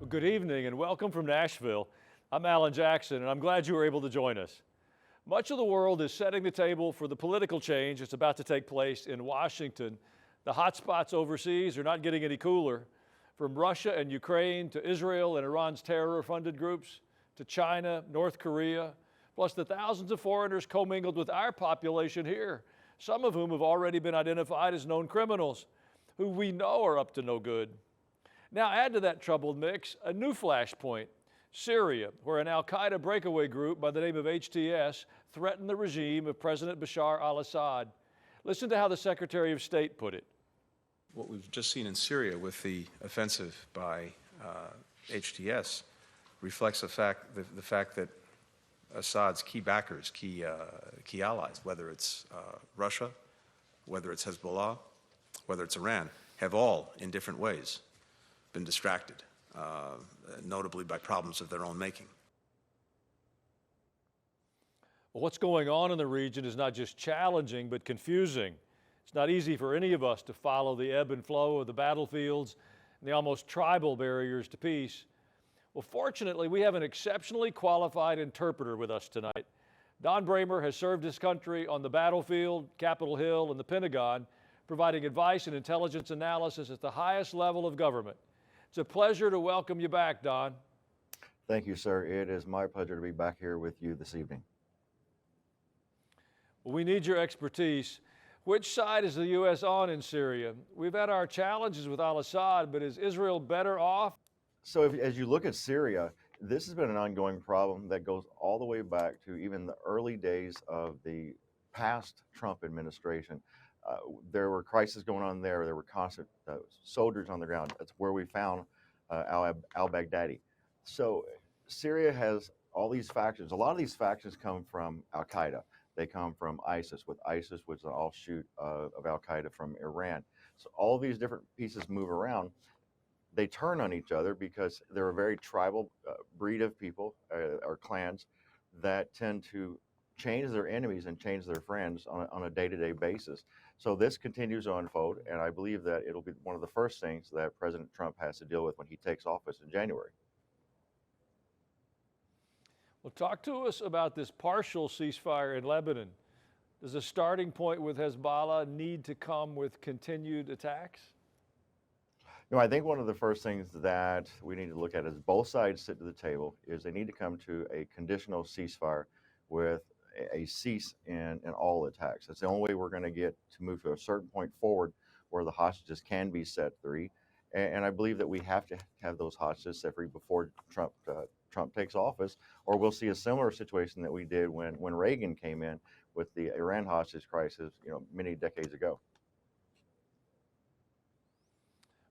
Well, good evening and welcome from Nashville. I'm Alan Jackson and I'm glad you were able to join us. Much of the world is setting the table for the political change that's about to take place in Washington. The hotspots overseas are not getting any cooler. From Russia and Ukraine to Israel and Iran's terror-funded groups to China, North Korea, plus the thousands of foreigners commingled with our population here, some of whom have already been identified as known criminals, who we know are up to no good. Now add to that troubled mix a new flashpoint, Syria, where an al-Qaeda breakaway group by the name of HTS threatened the regime of President Bashar al-Assad. Listen to how the Secretary of State put it. What we've just seen in Syria with the offensive by HTS reflects the fact that Assad's key backers, key allies, whether it's Russia, whether it's Hezbollah, whether it's Iran, have all, in different ways, been distracted, notably by problems of their own making. Well, what's going on in the region is not just challenging, but confusing. It's not easy for any of us to follow the ebb and flow of the battlefields and the almost tribal barriers to peace. Well, fortunately, we have an exceptionally qualified interpreter with us tonight. Don Bramer has served his country on the battlefield, Capitol Hill, and the Pentagon, providing advice and intelligence analysis at the highest level of government. It's a pleasure to welcome you back, Don. Thank you, sir. It is my pleasure to be back here with you this evening. Well, we need your expertise. Which side is the U.S. on in Syria? We've had our challenges with al-Assad, but is Israel better off? So as you look at Syria, this has been an ongoing problem that goes all the way back to even the early days of the past Trump administration. There were crises going on there. There were constant soldiers on the ground. That's where we found al-Baghdadi. So Syria has all these factions. A lot of these factions come from al-Qaeda. They come from ISIS, with ISIS, which is an offshoot of al-Qaeda from Iran. So all these different pieces move around. They turn on each other because they're a very tribal breed of people or clans that tend to change their enemies and change their friends on a day-to-day basis. So this continues to unfold, and I believe that it'll be one of the first things that President Trump has to deal with when he takes office in January. Well, talk to us about this partial ceasefire in Lebanon. Does a starting point with Hezbollah need to come with continued attacks? No, I think one of the first things that we need to look at is both sides sit to the table, is they need to come to a conditional ceasefire with a cease in all attacks. That's the only way we're going to get to move to a certain point forward where the hostages can be set free. And I believe that we have to have those hostages set free before Trump takes office, or we'll see a similar situation that we did when Reagan came in with the Iran hostage crisis, many decades ago.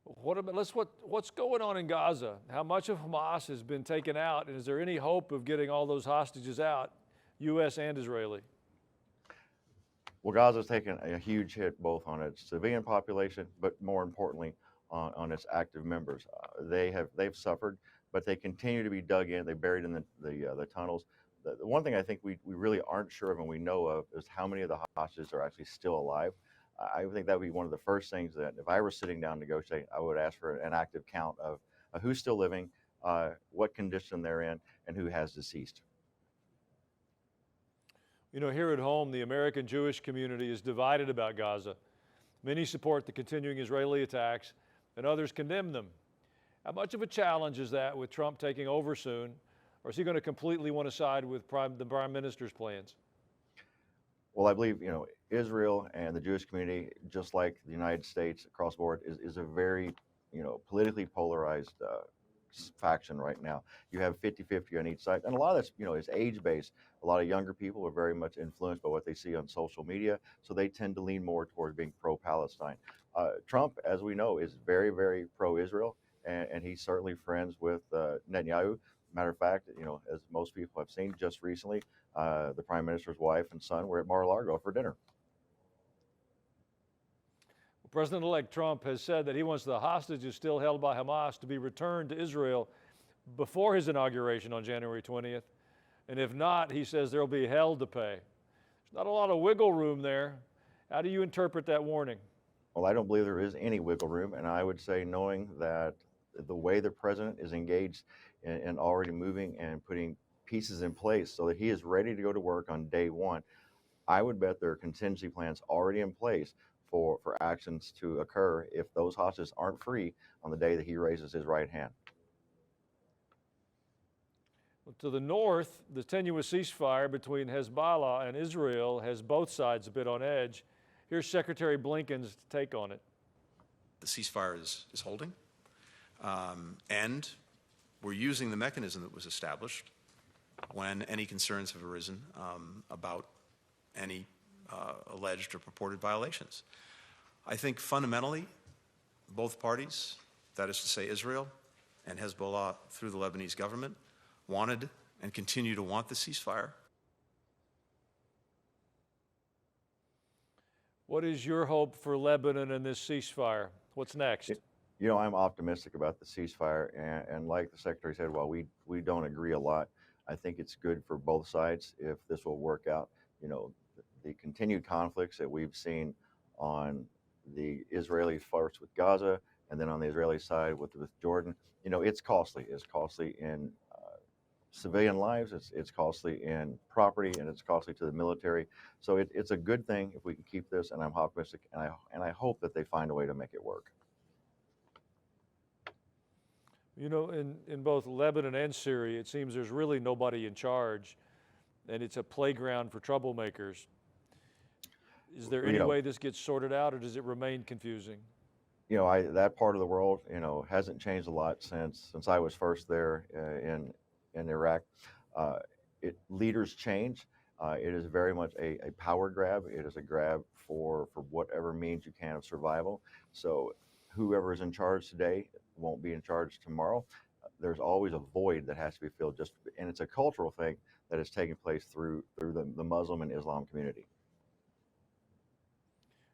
What's going on in Gaza? How much of Hamas has been taken out, and is there any hope of getting all those hostages out, U.S. and Israeli? Well, Gaza's taken a huge hit both on its civilian population, but more importantly, on its active members. They've suffered, but they continue to be dug in. They're buried in the tunnels. The one thing I think we really aren't sure of and we know of is how many of the hostages are actually still alive. I think that would be one of the first things that if I were sitting down negotiating, I would ask for an active count of who's still living, what condition they're in, and who has deceased. Here at home, the American Jewish community is divided about Gaza. Many support the continuing Israeli attacks, and others condemn them. How much of a challenge is that with Trump taking over soon, or is he going to completely want to side with the Prime Minister's plans? Well, I believe, Israel and the Jewish community, just like the United States across the board, is a very, politically polarized faction right now. You have 50-50 on each side. And a lot of that's, is age-based. A lot of younger people are very much influenced by what they see on social media, so they tend to lean more towards being pro-Palestine. Trump, as we know, is very, very pro-Israel, and he's certainly friends with Netanyahu. Matter of fact, as most people have seen just recently, the Prime Minister's wife and son were at Mar-a-Lago for dinner. President-elect Trump has said that he wants the hostages still held by Hamas to be returned to Israel before his inauguration on January 20th. And if not, he says there'll be hell to pay. There's not a lot of wiggle room there. How do you interpret that warning? Well, I don't believe there is any wiggle room, and I would say knowing that the way the president is engaged and already moving and putting pieces in place so that he is ready to go to work on day one, I would bet there are contingency plans already in place for actions to occur if those hostages aren't free on the day that he raises his right hand. To the north, the tenuous ceasefire between Hezbollah and Israel has both sides a bit on edge. Here's Secretary Blinken's take on it. The ceasefire is holding, and we're using the mechanism that was established when any concerns have arisen about any alleged or purported violations. I think fundamentally, both parties, that is to say Israel and Hezbollah through the Lebanese government, wanted and continue to want the ceasefire. What is your hope for Lebanon and this ceasefire? What's next? You know, I'm optimistic about the ceasefire, and like the Secretary said, while we don't agree a lot, I think it's good for both sides if this will work out. You know, the continued conflicts that we've seen on the Israeli first with Gaza, and then on the Israeli side with Jordan, you know, it's costly. It's costly in civilian lives, it's costly in property, and it's costly to the military. So it's a good thing if we can keep this, and I'm optimistic, and I hope that they find a way to make it work. You know, in both Lebanon and Syria, it seems there's really nobody in charge, and it's a playground for troublemakers. Is there any way this gets sorted out, or does it remain confusing? You know, that part of the world, you know, hasn't changed a lot since I was first there in Iraq. Leaders change. It is very much a power grab. It is a grab for whatever means you can of survival. So whoever is in charge today won't be in charge tomorrow. There's always a void that has to be filled, and it's a cultural thing that is taking place through the Muslim and Islam community.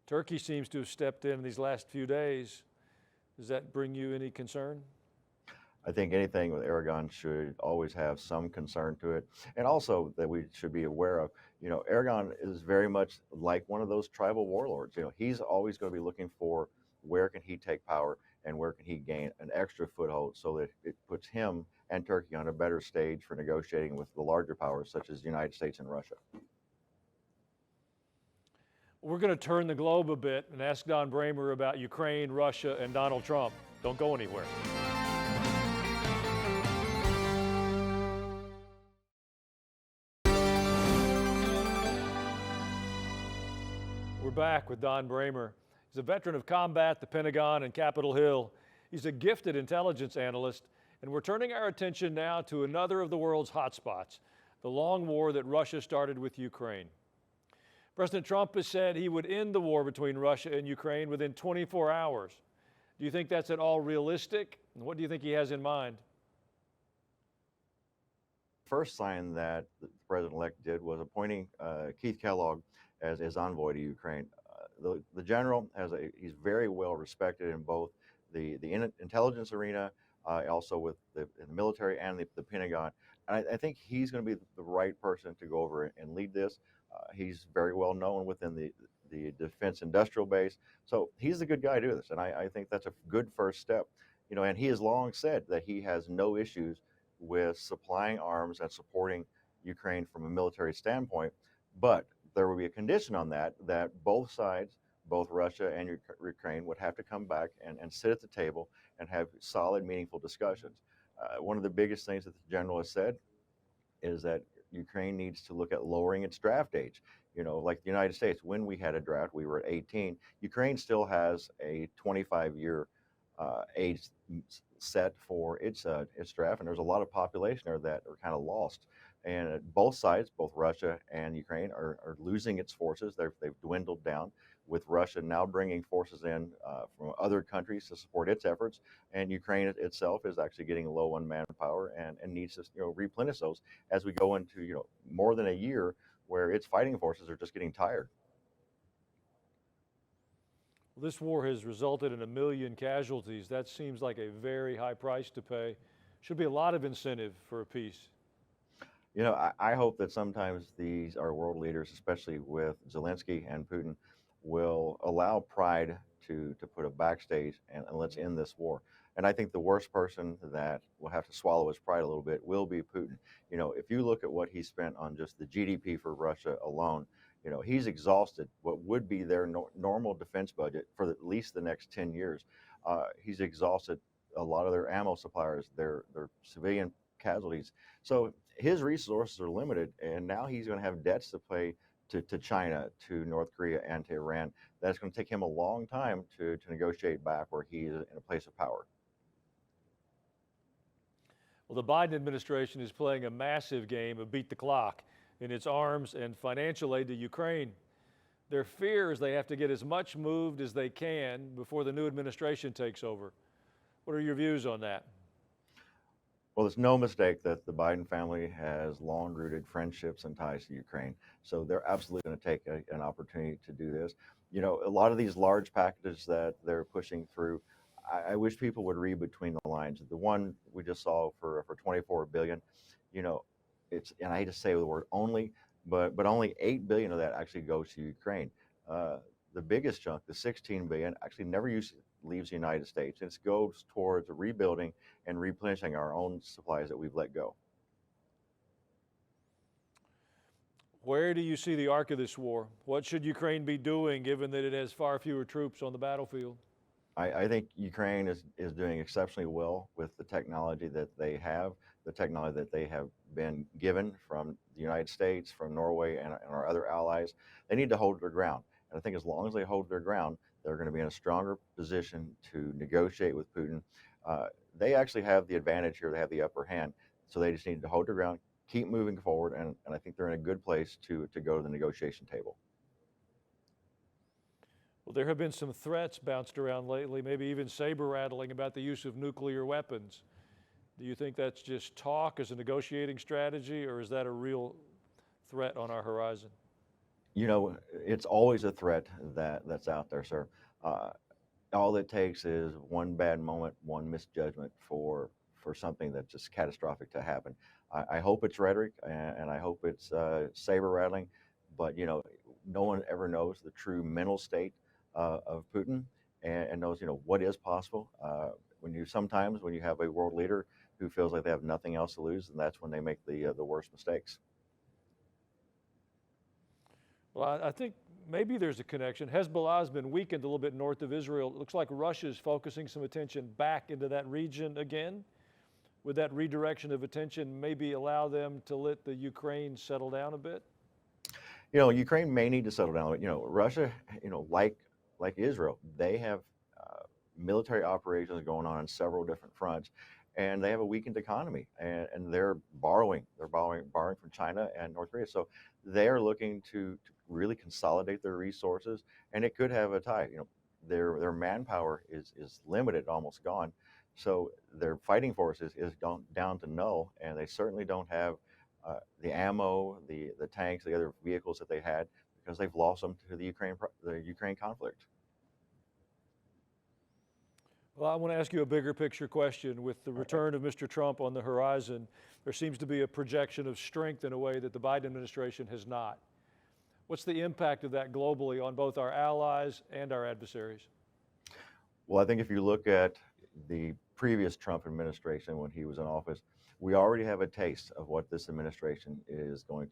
Turkey seems to have stepped in these last few days. Does that bring you any concern? I think anything with Aragon should always have some concern to it. And also that we should be aware of, you know, Aragon is very much like one of those tribal warlords. You know, he's always going to be looking for where can he take power and where can he gain an extra foothold so that it puts him and Turkey on a better stage for negotiating with the larger powers such as the United States and Russia. We're going to turn the globe a bit and ask Don Bramer about Ukraine, Russia, and Donald Trump. Don't go anywhere. We're back with Don Bramer. He's a veteran of combat, the Pentagon, and Capitol Hill. He's a gifted intelligence analyst, and we're turning our attention now to another of the world's hotspots, the long war that Russia started with Ukraine. President Trump has said he would end the war between Russia and Ukraine within 24 hours. Do you think that's at all realistic? And what do you think he has in mind? First sign that the president-elect did was appointing Keith Kellogg as envoy to Ukraine. The general he's very well respected in both the intelligence arena, also with the military and the Pentagon. And I think he's going to be the right person to go over and lead this. He's very well known within the defense industrial base. So he's the good guy to do this. And I think that's a good first step. You know, and he has long said that he has no issues with supplying arms and supporting Ukraine from a military standpoint. But there will be a condition on that both sides, both Russia and Ukraine, would have to come back and sit at the table and have solid, meaningful discussions. One of the biggest things that the general has said is that Ukraine needs to look at lowering its draft age. You know, like the United States, when we had a draft, we were at 18. Ukraine still has a 25-year age set for its draft, and there's a lot of population there that are kind of lost. And both sides, both Russia and Ukraine, are losing its forces. They've dwindled down, with Russia now bringing forces in from other countries to support its efforts. And Ukraine itself is actually getting low on manpower and needs to replenish those as we go into more than a year where its fighting forces are just getting tired. This war has resulted in 1 million casualties. That seems like a very high price to pay. Should be a lot of incentive for a peace. You know, I hope that sometimes our world leaders, especially with Zelensky and Putin, will allow pride to put a backstage and let's end this war. And I think the worst person that will have to swallow his pride a little bit will be Putin. You know, if you look at what he spent on just the GDP for Russia alone, you know, he's exhausted what would be their normal defense budget for at least the next 10 years. He's exhausted a lot of their ammo suppliers, their civilian casualties. So his resources are limited, and now he's going to have debts to pay to China, to North Korea, and to Iran. That's going to take him a long time to negotiate back where he is in a place of power. Well, the Biden administration is playing a massive game of beat the clock in its arms and financial aid to Ukraine. Their fear is they have to get as much moved as they can before the new administration takes over. What are your views on that? Well, it's no mistake that the Biden family has long-rooted friendships and ties to Ukraine. So they're absolutely going to take an opportunity to do this. You know, a lot of these large packages that they're pushing through, I wish people would read between the lines. The one we just saw for 24 billion, you know, and I hate to say the word only, but only 8 billion of that actually goes to Ukraine. The biggest chunk, the 16 billion, actually never leaves the United States. It goes towards rebuilding and replenishing our own supplies that we've let go. Where do you see the arc of this war? What should Ukraine be doing given that it has far fewer troops on the battlefield? I think Ukraine is doing exceptionally well with the technology that they have, the technology that they have been given from the United States, from Norway, and our other allies. They need to hold their ground. And I think as long as they hold their ground, they're going to be in a stronger position to negotiate with Putin. They actually have the advantage here. They have the upper hand. So they just need to hold their ground, keep moving forward, and I think they're in a good place to go to the negotiation table. Well, there have been some threats bounced around lately, maybe even saber rattling about the use of nuclear weapons. Do you think that's just talk as a negotiating strategy, or is that a real threat on our horizon? You know, it's always a threat that's out there, sir. All it takes is one bad moment, one misjudgment for something that's just catastrophic to happen. I hope it's rhetoric, and I hope it's saber rattling, but you know, no one ever knows the true mental state of Putin, and knows, you know, what is possible. Sometimes when you have a world leader who feels like they have nothing else to lose, and that's when they make the worst mistakes. Well, I think maybe there's a connection. Hezbollah has been weakened a little bit north of Israel. It looks like Russia's focusing some attention back into that region again. Would that redirection of attention maybe allow them to let the Ukraine settle down a bit? You know, Ukraine may need to settle down, but you know, Russia, you know, like Israel, they have military operations going on several different fronts, and they have a weakened economy, and they're borrowing from China and North Korea. So they are looking to really consolidate their resources, and it could have a tie. You know, their manpower is limited, almost gone. So their fighting force is down to null, and they certainly don't have the ammo, the tanks, the other vehicles that they had, because they've lost them to the Ukraine conflict. Well, I want to ask you a bigger picture question. With the return of Mr. Trump on the horizon, there seems to be a projection of strength in a way that the Biden administration has not. What's the impact of that globally on both our allies and our adversaries? Well, I think if you look at the previous Trump administration when he was in office, we already have a taste of what this administration is going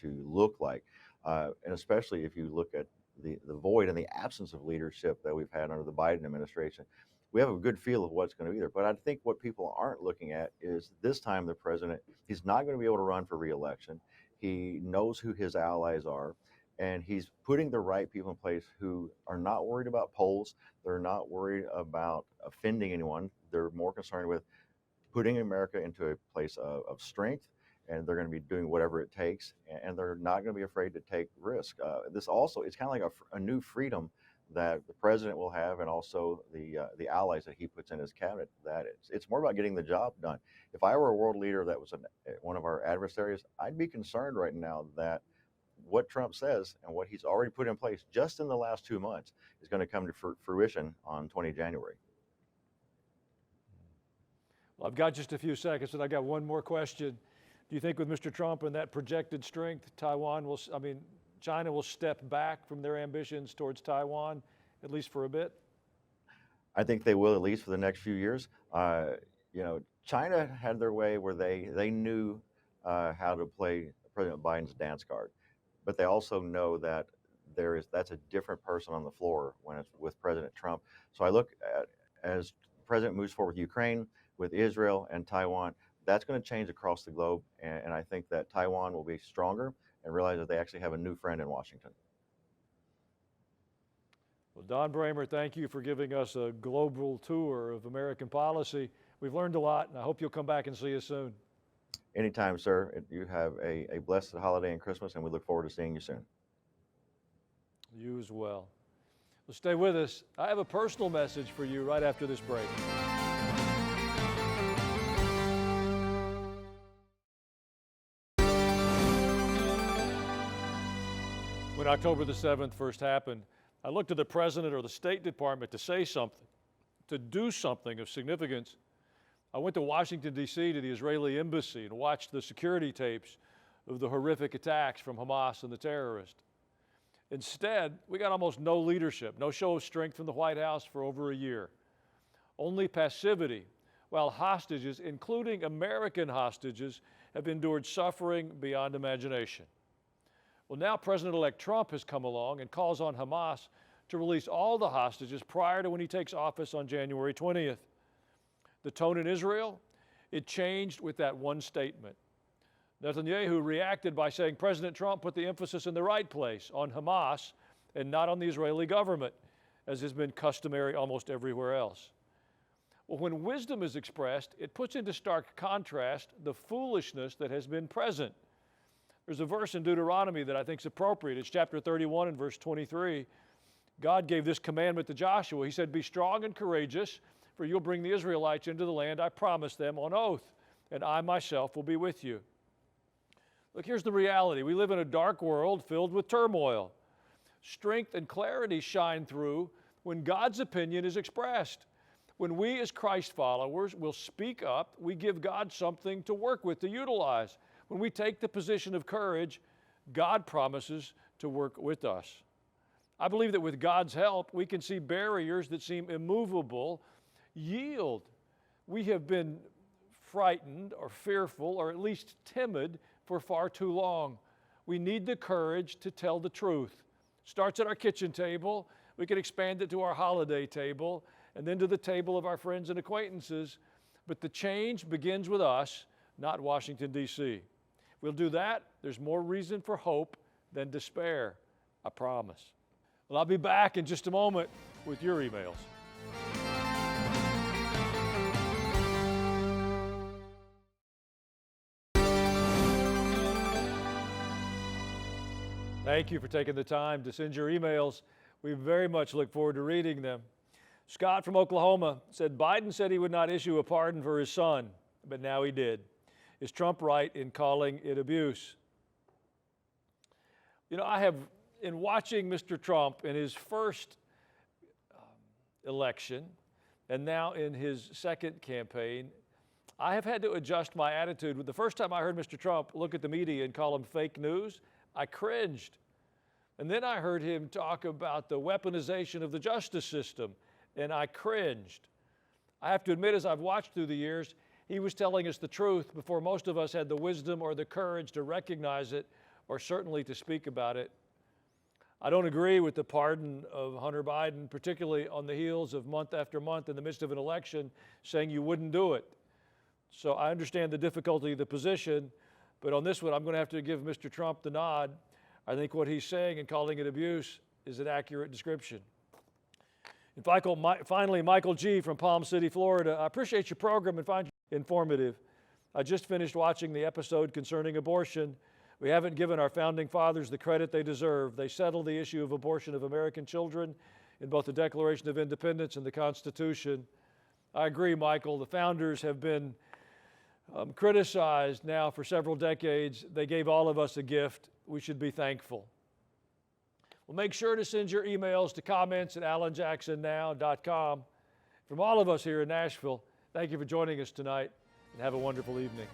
to look like. And especially if you look at the void and the absence of leadership that we've had under the Biden administration, we have a good feel of what's going to be there. But I think what people aren't looking at is this time the president, he's not going to be able to run for reelection. He knows who his allies are, and he's putting the right people in place who are not worried about polls. They're not worried about offending anyone. They're more concerned with putting America into a place of strength, and they're going to be doing whatever it takes, and they're not going to be afraid to take risk. This also, it's kind of like a new freedom that the president will have, and also the allies that he puts in his cabinet. That it's more about getting the job done. If I were a world leader that was one of our adversaries, I'd be concerned right now that what Trump says and what he's already put in place just in the last 2 months is going to come to fruition on 20 January. Well, I've got just a few seconds, and I got one more question. Do you think with Mr. Trump and that projected strength, China will step back from their ambitions towards Taiwan, at least for a bit? I think they will, at least for the next few years. China had their way where they knew how to play President Biden's dance card, but they also know that that's a different person on the floor when it's with President Trump. So I look at, as the president moves forward with Ukraine, with Israel and Taiwan, that's going to change across the globe, and I think that Taiwan will be stronger and realize that they actually have a new friend in Washington. Well, Don Bramer, thank you for giving us a global tour of American policy. We've learned a lot, and I hope you'll come back and see us soon. Anytime, sir. You have a blessed holiday and Christmas, and we look forward to seeing you soon. You as well. Well, stay with us. I have a personal message for you right after this break. When October the 7th first happened, I looked to the President or the State Department to say something, to do something of significance. I went to Washington, D.C. to the Israeli embassy and watched the security tapes of the horrific attacks from Hamas and the terrorists. Instead, we got almost no leadership, no show of strength from the White House for over a year. Only passivity, while hostages, including American hostages, have endured suffering beyond imagination. Well, now President-elect Trump has come along and calls on Hamas to release all the hostages prior to when he takes office on January 20th. The tone in Israel, it changed with that one statement. Netanyahu reacted by saying President Trump put the emphasis in the right place, on Hamas, and not on the Israeli government, as has been customary almost everywhere else. Well, when wisdom is expressed, it puts into stark contrast the foolishness that has been present. There's a verse in Deuteronomy that I think is appropriate. It's chapter 31 and verse 23. God gave this commandment to Joshua. He said, "Be strong and courageous, for you'll bring the Israelites into the land I promised them on oath, and I myself will be with you." Look, here's the reality. We live in a dark world filled with turmoil. Strength and clarity shine through when God's opinion is expressed. When we as Christ followers will speak up, we give God something to work with, to utilize. When we take the position of courage, God promises to work with us. I believe that with God's help, we can see barriers that seem immovable yield. We have been frightened or fearful or at least timid for far too long. We need the courage to tell the truth. Starts at our kitchen table. We can expand it to our holiday table and then to the table of our friends and acquaintances. But the change begins with us, not Washington, D.C. If we'll do that, there's more reason for hope than despair. I promise. Well, I'll be back in just a moment with your emails. Thank you for taking the time to send your emails. We very much look forward to reading them. Scott from Oklahoma said, Biden said he would not issue a pardon for his son, but now he did. Is Trump right in calling it abuse? You know, I have, in watching Mr. Trump in his first election and now in his second campaign, I have had to adjust my attitude. The first time I heard Mr. Trump look at the media and call them fake news, I cringed. And then I heard him talk about the weaponization of the justice system, and I cringed. I have to admit, as I've watched through the years, he was telling us the truth before most of us had the wisdom or the courage to recognize it, or certainly to speak about it. I don't agree with the pardon of Hunter Biden, particularly on the heels of month after month in the midst of an election saying you wouldn't do it. So I understand the difficulty of the position, but on this one, I'm going to have to give Mr. Trump the nod. I think what he's saying and calling it abuse is an accurate description. And finally, Michael G. from Palm City, Florida. I appreciate your program and find you informative. I just finished watching the episode concerning abortion. We haven't given our founding fathers the credit they deserve. They settled the issue of abortion of American children in both the Declaration of Independence and the Constitution. I agree, Michael. The founders have been criticized now for several decades. They gave all of us a gift. We should be thankful. Well, make sure to send your emails to comments@alanjacksonnow.com. From all of us here in Nashville, thank you for joining us tonight, and have a wonderful evening.